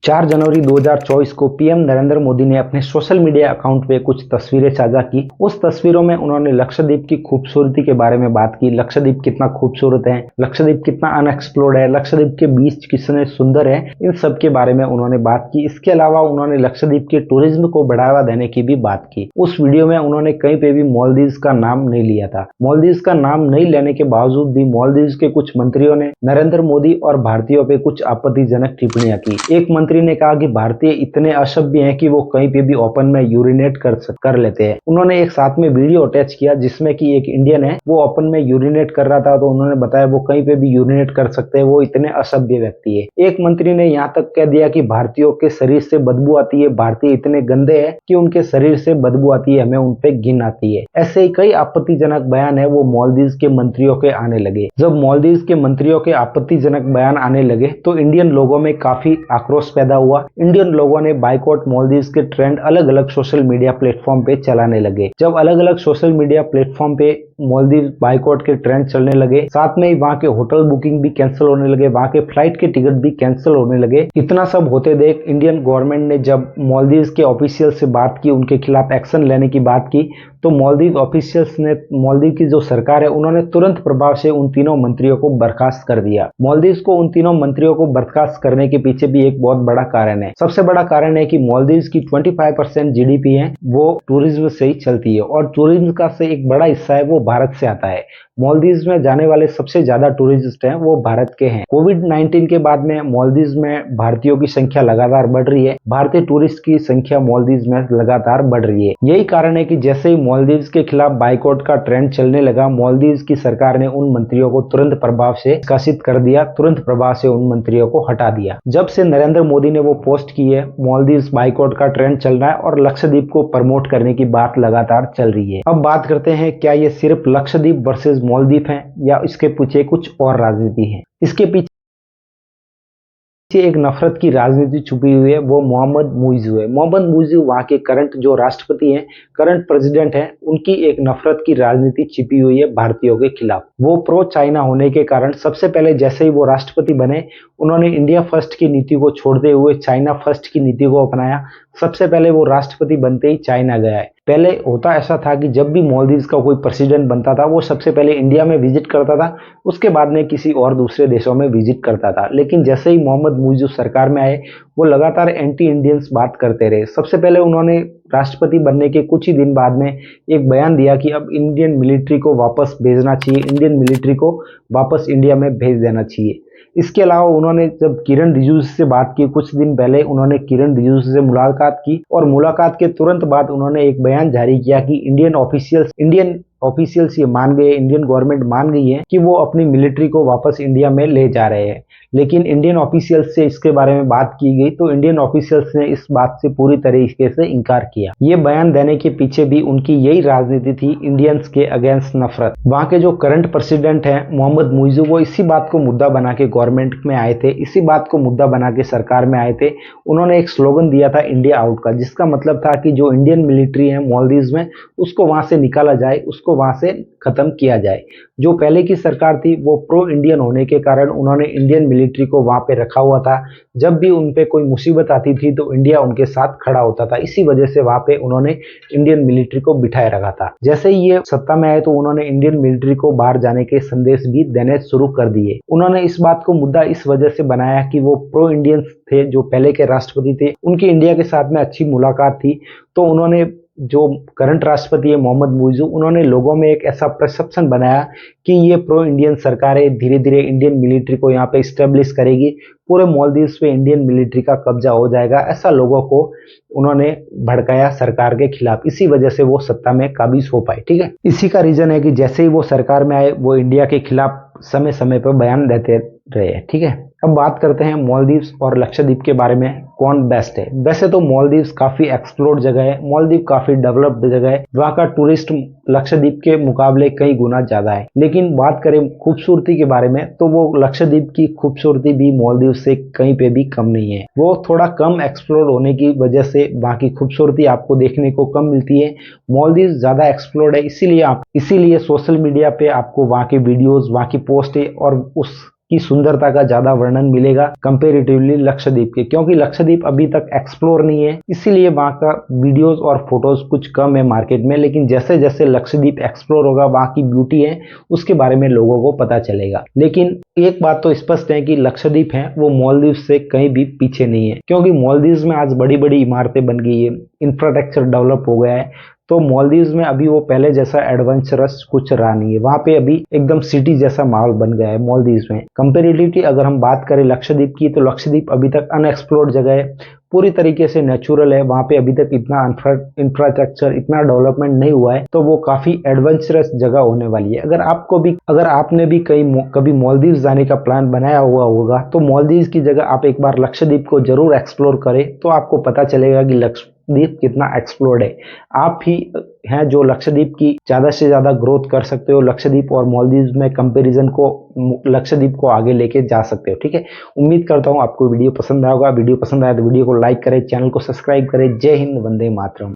4 जनवरी 2024 को पीएम नरेंद्र मोदी ने अपने सोशल मीडिया अकाउंट पे कुछ तस्वीरें साझा की। उस तस्वीरों में उन्होंने लक्षद्वीप की खूबसूरती के बारे में बात की। लक्षद्वीप कितना खूबसूरत है, लक्षद्वीप कितना अनएक्सप्लोर्ड है, लक्षद्वीप के बीच कितने सुंदर है, इन सब के बारे में उन्होंने बात की। इसके अलावा उन्होंने लक्षद्वीप के टूरिज्म को बढ़ावा देने की भी बात की। उस वीडियो में उन्होंने कहीं पे भी मालदीव्स का नाम नहीं लिया था। मालदीव्स का नाम नहीं लेने के बावजूद भी मालदीव्स के कुछ मंत्रियों ने नरेंद्र मोदी और भारतीयों पे कुछ आपत्तिजनक टिप्पणियां की। एक मंत्री ने कहा कि भारतीय इतने असभ्य हैं कि वो कहीं पे भी ओपन में यूरिनेट कर लेते हैं। उन्होंने एक साथ में वीडियो अटैच किया जिसमें कि एक इंडियन है, वो ओपन में यूरिनेट कर रहा था, तो उन्होंने बताया वो कहीं पे भी यूरिनेट कर सकते हैं, वो इतने असभ्य व्यक्ति है। एक मंत्री ने यहाँ तक कह दिया कि भारतीयों के शरीर से बदबू आती है, भारतीय इतने गंदे हैं कि उनके शरीर से बदबू आती है, हमें उन पे घिन आती है। ऐसे ही कई आपत्तिजनक बयान है वो मालदीव्स के मंत्रियों के आने लगे। जब मालदीव्स के मंत्रियों के आपत्तिजनक बयान आने लगे तो इंडियन लोगों में काफी आक्रोश पैदा हुआ। इंडियन लोगों ने बाइकॉट मालदीव्स के ट्रेंड अलग अलग सोशल मीडिया प्लेटफॉर्म पे चलाने लगे। जब अलग अलग सोशल मीडिया प्लेटफॉर्म पे मालदीव बाइकॉट के ट्रेंड चलने लगे, साथ में ही वहां के होटल बुकिंग भी कैंसिल होने लगे, वहां के फ्लाइट के टिकट भी कैंसिल होने लगे। इतना सब होते देख इंडियन गवर्नमेंट ने जब मालदीव्स के ऑफिशियल से बात की, उनके खिलाफ एक्शन लेने की बात की, तो मालदीव ऑफिशियल्स ने, मालदीव की जो सरकार है, उन्होंने तुरंत प्रभाव से उन तीनों मंत्रियों को बर्खास्त कर दिया। मालदीव्स को उन तीनों मंत्रियों को बर्खास्त करने के पीछे भी एक बहुत बड़ा कारण है। सबसे बड़ा कारण है कि मालदीव्स की 25% जीडीपी है वो टूरिज्म से ही चलती है, और टूरिज्म का से एक बड़ा हिस्सा है वो भारत से आता है। मालदीव्स में जाने वाले सबसे ज्यादा टूरिस्ट हैं वो भारत के हैं। कोविड-19 के बाद में मालदीव्स में भारतीयों की संख्या लगातार बढ़ रही है, भारतीय टूरिस्ट की संख्या मालदीव्स में लगातार बढ़ रही है। यही कारण है कि जैसे ही मालदीव्स के खिलाफ बाइकॉट का ट्रेंड चलने लगा, मालदीव्स की सरकार ने उन मंत्रियों को तुरंत प्रभाव से निष्कासित कर दिया, तुरंत प्रभाव से उन मंत्रियों को हटा दिया। जब से नरेंद्र मोदी ने वो पोस्ट की है, मालदीव्स बाइकॉट का ट्रेंड चल रहा है और लक्षद्वीप को प्रमोट करने की बात लगातार चल रही है। अब बात करते हैं, क्या ये सिर्फ लक्षद्वीप वर्सेस मालदीव है या इसके पीछे कुछ और राजनीति है? इसके पीछे एक नफरत की राजनीति छुपी हुई है, वो मोहम्मद मुइज़ है। मोहम्मद मुइज़ वहाँ के करंट जो राष्ट्रपति हैं, करंट प्रेसिडेंट हैं, उनकी एक नफरत की राजनीति छिपी हुई है भारतीयों के खिलाफ। वो प्रो चाइना होने के कारण सबसे पहले जैसे ही वो राष्ट्रपति बने, उन्होंने इंडिया फर्स्ट की नीति को छोड़ते हुए चाइना फर्स्ट की नीति को अपनाया। सबसे पहले वो राष्ट्रपति बनते ही चाइना गया है। पहले होता ऐसा था कि जब भी मालदीव्स का कोई प्रेसिडेंट बनता था, वो सबसे पहले इंडिया में विजिट करता था, उसके बाद में किसी और दूसरे देशों में विजिट करता था। लेकिन जैसे ही मोहम्मद मुइज़ सरकार में आए, वो लगातार एंटी इंडियंस बात करते रहे। सबसे पहले उन्होंने राष्ट्रपति बनने के कुछ ही दिन बाद में एक बयान दिया कि अब इंडियन मिलिट्री को वापस भेजना चाहिए, इंडियन मिलिट्री को वापस इंडिया में भेज देना चाहिए। इसके अलावा उन्होंने जब किरण रिजिजू से बात की, कुछ दिन पहले उन्होंने किरण रिजिजू से मुलाकात की, और मुलाकात के तुरंत बाद उन्होंने एक बयान जारी किया कि इंडियन ऑफिशियल्स ये मान गए, इंडियन गवर्नमेंट मान गई है कि वो अपनी मिलिट्री को वापस इंडिया में ले जा रहे हैं। लेकिन इंडियन ऑफिशियल्स से इसके बारे में बात की गई तो इंडियन ऑफिशियल्स ने इस बात से पूरी तरीके से इनकार किया। ये बयान देने के पीछे भी उनकी यही राजनीति थी, इंडियंस के अगेंस्ट नफरत। वहाँ के जो करंट प्रेसिडेंट हैं मोहम्मद मुइज़, वो इसी बात को मुद्दा बना के गवर्नमेंट में आए थे, इसी बात को मुद्दा बना के सरकार में आए थे। उन्होंने एक स्लोगन दिया था इंडिया आउट का, जिसका मतलब था कि जो इंडियन मिलिट्री है मालदीव्स में, उसको वहां से निकाला जाए, उसको वहां से खत्म किया जाए। जो पहले की सरकार थी वो प्रो इंडियन होने के कारण उन्होंने इंडियन मिलिट्री को वहां पे रखा हुआ था। जब भी उन पे कोई मुसीबत आती थी तो इंडिया उनके साथ खड़ा होता था, इसी वजह से वहां पे उन्होंने इंडियन मिलिट्री को बिठाए रखा था। जैसे ही ये सत्ता में आए तो उन्होंने इंडियन मिलिट्री को बाहर जाने के संदेश भी देने शुरू कर दिए। उन्होंने इस बात को मुद्दा इस वजह से बनाया कि वो प्रो इंडियंस थे, जो पहले के राष्ट्रपति थे, उनकी इंडिया के साथ में अच्छी मुलाकात थी। तो उन्होंने, जो करंट राष्ट्रपति है मोहम्मद मुइज़, उन्होंने लोगों में एक ऐसा परसेप्शन बनाया कि ये प्रो इंडियन सरकार है, धीरे धीरे इंडियन मिलिट्री को यहाँ पे स्टेब्लिश करेगी, पूरे मालदीव्स पे इंडियन मिलिट्री का कब्जा हो जाएगा। ऐसा लोगों को उन्होंने भड़काया सरकार के खिलाफ, इसी वजह से वो सत्ता में काबिज हो पाए। ठीक है, इसी का रीजन है कि जैसे ही वो सरकार में आए, वो इंडिया के खिलाफ समय समय पर बयान देते रहे। ठीक है, अब बात करते हैं मालदीव्स और लक्षद्वीप के बारे में, कौन बेस्ट है। वैसे तो मालदीव्स काफी एक्सप्लोर्ड जगह है, मालदीव काफी डेवलप्ड जगह है, वहाँ का टूरिस्ट लक्षद्वीप के मुकाबले कई गुना ज्यादा है। लेकिन बात करें खूबसूरती के बारे में, तो वो लक्षद्वीप की खूबसूरती भी मालदीव से कहीं पे भी कम नहीं है। वो थोड़ा कम एक्सप्लोर होने की वजह से वहाँ की खूबसूरती आपको देखने को कम मिलती है। मालदीव ज्यादा एक्सप्लोर्ड है, इसीलिए सोशल मीडिया पे आपको वहाँ की वीडियोस, वहाँ की पोस्ट और उस की सुंदरता का ज्यादा वर्णन मिलेगा कंपेरेटिवली लक्षद्वीप के, क्योंकि लक्षद्वीप अभी तक एक्सप्लोर नहीं है, इसीलिए वहां का वीडियोस और फोटोज कुछ कम है मार्केट में। लेकिन जैसे जैसे लक्षद्वीप एक्सप्लोर होगा वहां की ब्यूटी है उसके बारे में लोगों को पता चलेगा। लेकिन एक बात तो स्पष्ट है कि लक्षद्वीप है वो मालदीव से कहीं भी पीछे नहीं है, क्योंकि मालदीव में आज बड़ी बड़ी इमारतें बन गई है, इंफ्रास्ट्रक्चर डेवलप हो गया है। तो मालदीव में अभी वो पहले जैसा एडवेंचरस कुछ रहा नहीं है, वहां पे अभी एकदम सिटी जैसा माहौल बन गया है मालदीव में। कंपेरेटिवली अगर हम बात करें लक्षद्वीप की, तो लक्षद्वीप अभी तक अनएक्सप्लोर्ड जगह है, पूरी तरीके से नेचुरल है, वहां पे अभी तक इतना इंफ्रास्ट्रक्चर इतना डेवलपमेंट नहीं हुआ है, तो वो काफी एडवेंचरस जगह होने वाली है। अगर आपने भी कभी मालदीव जाने का प्लान बनाया हुआ होगा, तो मालदीव की जगह आप एक बार लक्षद्वीप को जरूर एक्सप्लोर करें, तो आपको पता चलेगा कि लक्षद्वीप कितना एक्सप्लोर्ड है। आप ही हैं जो लक्षद्वीप की ज्यादा से ज्यादा ग्रोथ कर सकते हो, लक्षद्वीप और मालदीव में कंपैरिजन को लक्षद्वीप को आगे लेके जा सकते हो। ठीक है, उम्मीद करता हूं आपको वीडियो पसंद आएगा। वीडियो पसंद आया तो वीडियो को लाइक करें, चैनल को सब्सक्राइब करें। जय हिंद, वंदे मातरम।